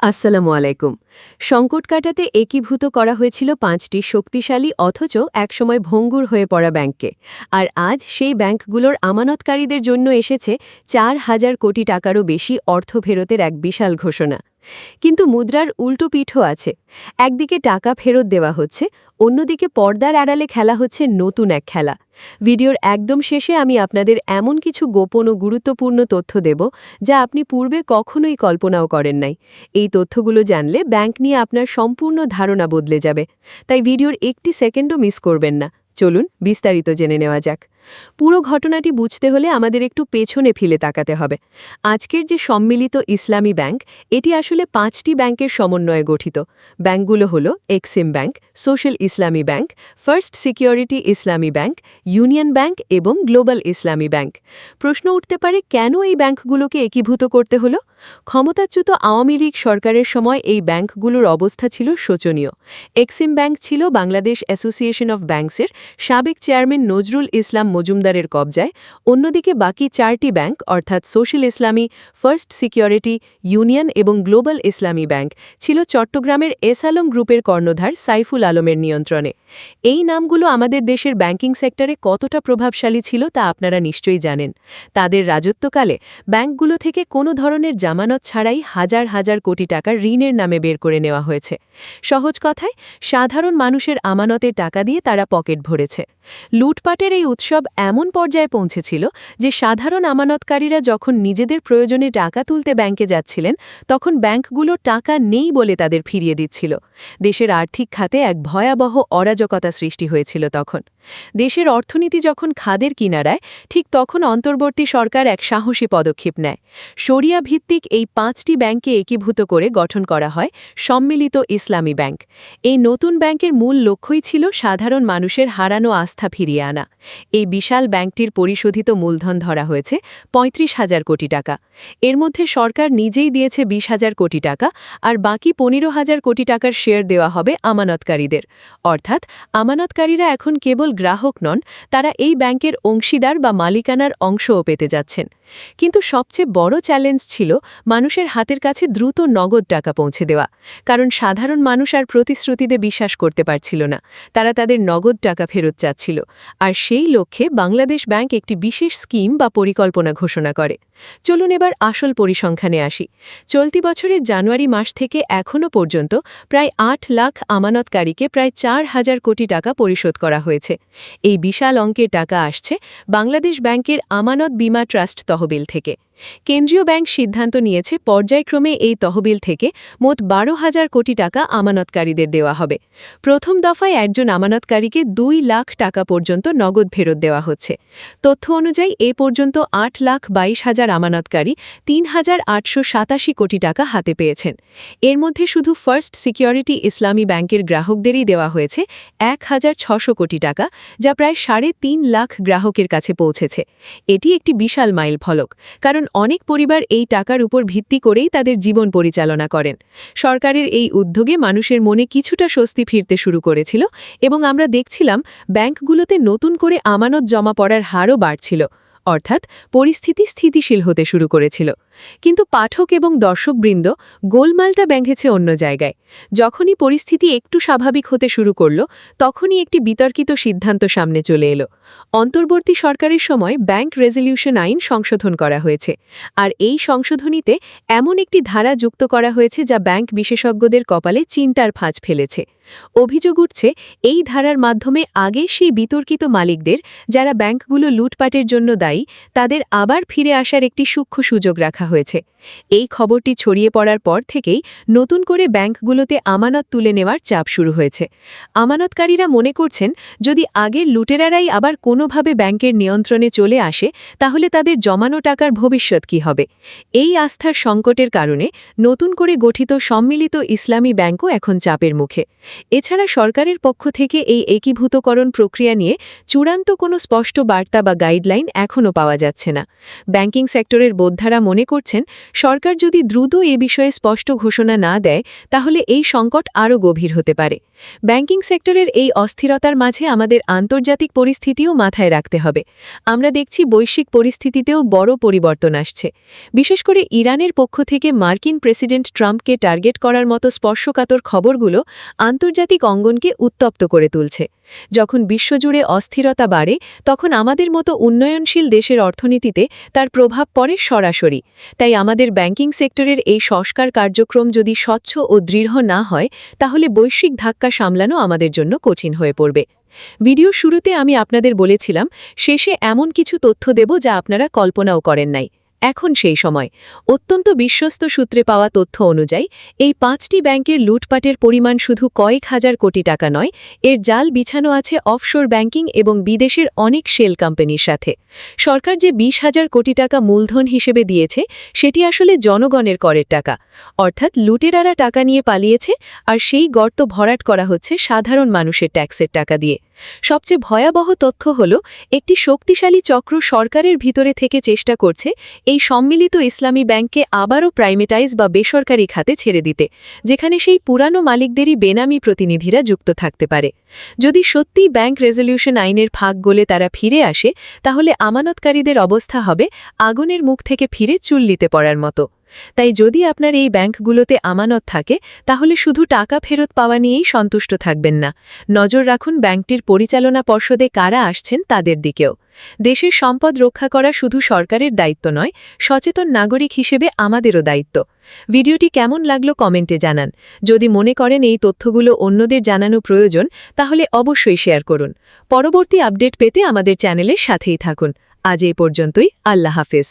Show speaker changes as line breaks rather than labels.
আসসালামু আলাইকুম। সংকট কাটাতে একীভূত করা হয়েছিল ৫টি শক্তিশালী অথচ একসময় ভঙ্গুর হয়ে পড়া ব্যাংককে। আর আজ সেই ব্যাংকগুলোর আমানতকারীদের জন্য এসেছে ৪,০০০ কোটি টাকারও বেশি অর্থ ফেরতের এক বিশাল ঘোষণা। কিন্তু মুদ্রার উল্টো পিঠও আছে। একদিকে টাকা ফেরত দেওয়া হচ্ছে, অন্যদিকে পর্দার আড়ালে খেলা হচ্ছে নতুন এক খেলা। ভিডিওর একদম শেষে আমি আপনাদের এমন কিছু গোপন ও গুরুত্বপূর্ণ তথ্য দেব যা আপনি পূর্বে কখনোই কল্পনাও করেন নাই। এই তথ্যগুলো জানলে ব্যাংক নিয়ে আপনার সম্পূর্ণ ধারণা বদলে যাবে। তাই ভিডিওর একটি সেকেন্ডও মিস করবেন না। চলুন বিস্তারিত জেনে নেওয়া যাক। পুরো ঘটনাটি বুঝতে হলে আমাদের একটু পেছনে ফিরে তাকাতে হবে। আজকের যে সম্মিলিত ইসলামী ব্যাংক, এটি আসলে ৫টি ব্যাংকের সমন্বয়ে গঠিত। ব্যাংকগুলো হল এক্সিম ব্যাংক, সোশ্যাল ইসলামী ব্যাংক, ফার্স্ট সিকিউরিটি ইসলামী ব্যাংক, ইউনিয়ন ব্যাংক এবং গ্লোবাল ইসলামী ব্যাংক। প্রশ্ন উঠতে পারে, কেন এই ব্যাংকগুলোকে একীভূত করতে হলো? ক্ষমতাচ্যুত আওয়ামী লীগ সরকারের সময় এই ব্যাংকগুলোর অবস্থা ছিল শোচনীয়। এক্সিম ব্যাংক ছিল বাংলাদেশ অ্যাসোসিয়েশন অফ ব্যাংকসের সাবেক চেয়ারম্যান নজরুল ইসলাম মজুমদারের কবজায়। অন্যদিকে বাকি ৪টি ব্যাংক অর্থাৎ সোশ্যাল ইসলামী, ফার্স্ট সিকিউরিটি, ইউনিয়ন এবং গ্লোবাল ইসলামী ব্যাংক ছিল চট্টগ্রামের এস আলম গ্রুপের কর্ণধার সাইফুল আলমের নিয়ন্ত্রণে। এই নামগুলো আমাদের দেশের ব্যাংকিং সেক্টরে কতটা প্রভাবশালী ছিল তা আপনারা নিশ্চয়ই জানেন। তাদের রাজত্বকালে ব্যাংকগুলো থেকে কোনো ধরনের জামানত ছাড়াই হাজার হাজার কোটি টাকা ঋণের নামে বের করে নেওয়া হয়েছে। সহজ কথায়, সাধারণ মানুষের আমানতের টাকা দিয়ে তারা পকেট ভরেছে। লুটপাটের এই উৎসব এমন পর্যায়ে পৌঁছেছিল যে সাধারণ আমানতকারীরা যখন নিজেদের প্রয়োজনে টাকা তুলতে ব্যাংকে যাচ্ছিলেন, তখন ব্যাংকগুলো টাকা নেই বলে তাদের ফিরিয়ে দিচ্ছিল। দেশের আর্থিক খাতে এক ভয়াবহ অরাজকতা সৃষ্টি হয়েছিল তখন। দেশের অর্থনীতি যখন খাদের কিনারায়, ঠিক তখন অন্তর্বর্তী সরকার এক সাহসী পদক্ষেপ নেয়। শরিয়া ভিত্তিক এই ৫টি ব্যাংককে একীভূত করে গঠন করা হয় সম্মিলিত ইসলামী ব্যাংক। এই নতুন ব্যাংকের মূল লক্ষ্যই ছিল সাধারণ মানুষের হারানো আস্থা ফিরিয়ে আনা। এই বিশাল ব্যাংকটির পরিশোধিত মূলধন ধরা হয়েছে ৩৫,০০০ কোটি টাকা। এর মধ্যে সরকার নিজেই দিয়েছে ২০,০০০ কোটি টাকা, আর বাকি ১৫,০০০ কোটি টাকার শেয়ার দেওয়া হবে আমানতকারীদের। অর্থাৎ আমানতকারীরা এখন কেবল গ্রাহক নন, তারা এই ব্যাংকের অংশীদার বা মালিকানার অংশও পেতে যাচ্ছেন। কিন্তু সবচেয়ে বড় চ্যালেঞ্জ ছিল মানুষের হাতের কাছে দ্রুত নগদ টাকা পৌঁছে দেওয়া। কারণ সাধারণ মানুষ আর প্রতিশ্রুতিতে বিশ্বাস করতে পারছিল না, তারা তাদের নগদ টাকা ফেরত চাচ্ছিল। আর সেই লক্ষ্যে বাংলাদেশ ব্যাংক একটি বিশেষ স্কিম বা পরিকল্পনা ঘোষণা করে। চলুন এবার আসল পরিসংখ্যানে আসি। চলতি বছরের জানুয়ারি মাস থেকে এখনও পর্যন্ত প্রায় ৮ লাখ আমানতকারীকে প্রায় ৪,০০০ কোটি টাকা পরিশোধ করা হয়েছে। এই বিশাল অঙ্কের টাকা আসছে বাংলাদেশ ব্যাংকের আমানত বীমা ট্রাস্ট তহবিল থেকে। কেন্দ্রীয় ব্যাংক সিদ্ধান্ত নিয়েছে পর্যায়ক্রমে এই তহবিল থেকে মোট ১২,০০০ কোটি টাকা আমানতকারীদের দেওয়া হবে। প্রথম দফায় একজন আমানতকারীকে ২ লাখ টাকা পর্যন্ত নগদ ফেরত দেওয়া হচ্ছে। তথ্য অনুযায়ী এ পর্যন্ত ৮,২২,০০০ আমানতকারী ৩,৮৮৭ কোটি টাকা হাতে পেয়েছেন। এর মধ্যে শুধু ফার্স্ট সিকিউরিটি ইসলামী ব্যাংকের গ্রাহকদেরই দেওয়া হয়েছে ১,৬০০ কোটি টাকা, যা প্রায় ৩.৫ লাখ গ্রাহকের কাছে পৌঁছেছে। এটি একটি বিশাল মাইল ফলক, কারণ অনেক পরিবার এই টাকার উপর ভিত্তি করেই তাদের জীবন পরিচালনা করেন। সরকারের এই উদ্যোগে মানুষের মনে কিছুটা স্বস্তি ফিরতে শুরু করেছিল এবং আমরা দেখছিলাম ব্যাংকগুলোতে নতুন করে আমানত জমা পড়ার হারও বাড়ছিল, অর্থাৎ পরিস্থিতি স্থিতিশীল হতে শুরু করেছিল। কিন্তু পাঠক এবং দর্শকবৃন্দ, গোলমালটা বেঁধেছে অন্য জায়গায়। যখনই পরিস্থিতি একটু স্বাভাবিক হতে শুরু করল, তখনই একটি বিতর্কিত সিদ্ধান্ত সামনে চলে এলো। অন্তর্বর্তী সরকারের সময় ব্যাংক রেজলিউশন আইন সংশোধন করা হয়েছে, আর এই সংশোধনীতে এমন একটি ধারা যুক্ত করা হয়েছে যা ব্যাংক বিশেষজ্ঞদের কপালে চিন্তার ফাঁজ ফেলেছে। অভিযোগ উঠছে, এই ধারার মাধ্যমে আগে সেই বিতর্কিত মালিকদের, যারা ব্যাংকগুলো লুটপাটের জন্য দায়ী, তাদের আবার ফিরে আসার একটি সূক্ষ্ম সুযোগ রাখা হয়েছে। এই খবরটি ছড়িয়ে পড়ার পর থেকেই নতুন করে ব্যাংকগুলোতে আমানত তুলে নেওয়ার চাপ শুরু হয়েছে। আমানতকারীরা মনে করছেন, যদি আগের লুটেরারাই আবার কোনোভাবে ব্যাংকের নিয়ন্ত্রণে চলে আসে, তাহলে তাদের জমানো টাকার ভবিষ্যৎ কী হবে? এই আস্থার সংকটের কারণে নতুন করে গঠিত সম্মিলিত ইসলামী ব্যাংকও এখন চাপের মুখে। এছাড়া সরকারের পক্ষ থেকে এই একীভূতকরণ প্রক্রিয়া নিয়ে চূড়ান্ত কোনো স্পষ্ট বার্তা বা গাইডলাইন এখনও পাওয়া যাচ্ছে না। ব্যাংকিং সেক্টরের বোদ্ধারা মনে করছেন, সরকার যদি দ্রুত এ বিষয়ে স্পষ্ট ঘোষণা না দেয় তাহলে এই সংকট আরও গভীর হতে পারে। ব্যাংকিং সেক্টরের এই অস্থিরতার মাঝে আমাদের আন্তর্জাতিক পরিস্থিতিও মাথায় রাখতে হবে। আমরা দেখছি বৈশ্বিক পরিস্থিতিতেও বড় পরিবর্তন আসছে। বিশেষ করে ইরানের পক্ষ থেকে মার্কিন প্রেসিডেন্ট ট্রাম্পকে টার্গেট করার মতো স্পর্শকাতর খবরগুলো আন্তর্জাতিক অঙ্গনকে উত্তপ্ত করে তুলছে। যখন বিশ্বজুড়ে অস্থিরতা বাড়ে তখন আমাদের মতো উন্নয়নশীল দেশের অর্থনীতিতে তার প্রভাব পড়ে সরাসরি। তাই আমাদের ব্যাংকিং সেক্টরের এই সংস্কার কার্যক্রম যদি স্বচ্ছ ও দৃঢ় না হয় তাহলে বৈশ্বিক ধাক্কা সামলানো আমাদের জন্য কঠিন হয়ে পড়বে। ভিডিও শুরুতে আমি আপনাদের বলেছিলাম শেষে এমন কিছু তথ্য দেব যা আপনারা কল্পনাও করেন নাই। এখন সেই সময়। অত্যন্ত বিশ্বস্ত সূত্রে পাওয়া তথ্য অনুযায়ী এই 5টি ব্যাংকের লুটপাটের পরিমাণ শুধু কয়েক হাজার কোটি টাকা নয়, এর জাল বিছানো আছে অফশোর ব্যাংকিং এবং বিদেশের অনেক শেল কোম্পানির সাথে। সরকার যে 20,000 কোটি টাকা মূলধন হিসেবে দিয়েছে সেটি আসলে জনগণের করের টাকা। অর্থাৎ লুটেরারা টাকা নিয়ে পালিয়েছে আর সেই গর্ত ভরাট করা হচ্ছে সাধারণ মানুষের ট্যাক্সের টাকা দিয়ে। সবচেয়ে ভয়াবহ তথ্য হল একটি শক্তিশালী চক্র সরকারের ভিতরে থেকে চেষ্টা করছে এই সম্মিলিত ইসলামী ব্যাংককে আবারও প্রাইভেটাইজ বা বেসরকারি খাতে ছেড়ে দিতে, যেখানে সেই পুরানো মালিকদেরই বেনামি প্রতিনিধিরা যুক্ত থাকতে পারে। যদি সত্যি ব্যাংক রেজলিউশন আইনের ফাঁক গলে তারা ফিরে আসে তাহলে আমানতকারীদের অবস্থা হবে আগুনের মুখ থেকে ফিরে চুল্লিতে পড়ার মতো। তাই যদি আপনার এই ব্যাংকগুলোতে আমানত থাকে তাহলে শুধু টাকা ফেরত পাওয়া নিয়েই সন্তুষ্ট থাকবেন না, নজর রাখুন ব্যাংকটির পরিচালনা পর্ষদে কারা আসছেন তাদের দিকেও। দেশের সম্পদ রক্ষা করা শুধু সরকারের দায়িত্ব নয়, সচেতন নাগরিক হিসেবে আমাদেরও দায়িত্ব। ভিডিওটি কেমন লাগলো কমেন্টে জানান। যদি মনে করেন এই তথ্যগুলো অন্যদের জানানো প্রয়োজন তাহলে অবশ্যই শেয়ার করুন। পরবর্তী আপডেট পেতে আমাদের চ্যানেলের সাথেই থাকুন। আজ এই পর্যন্তই। আল্লাহ হাফেজ।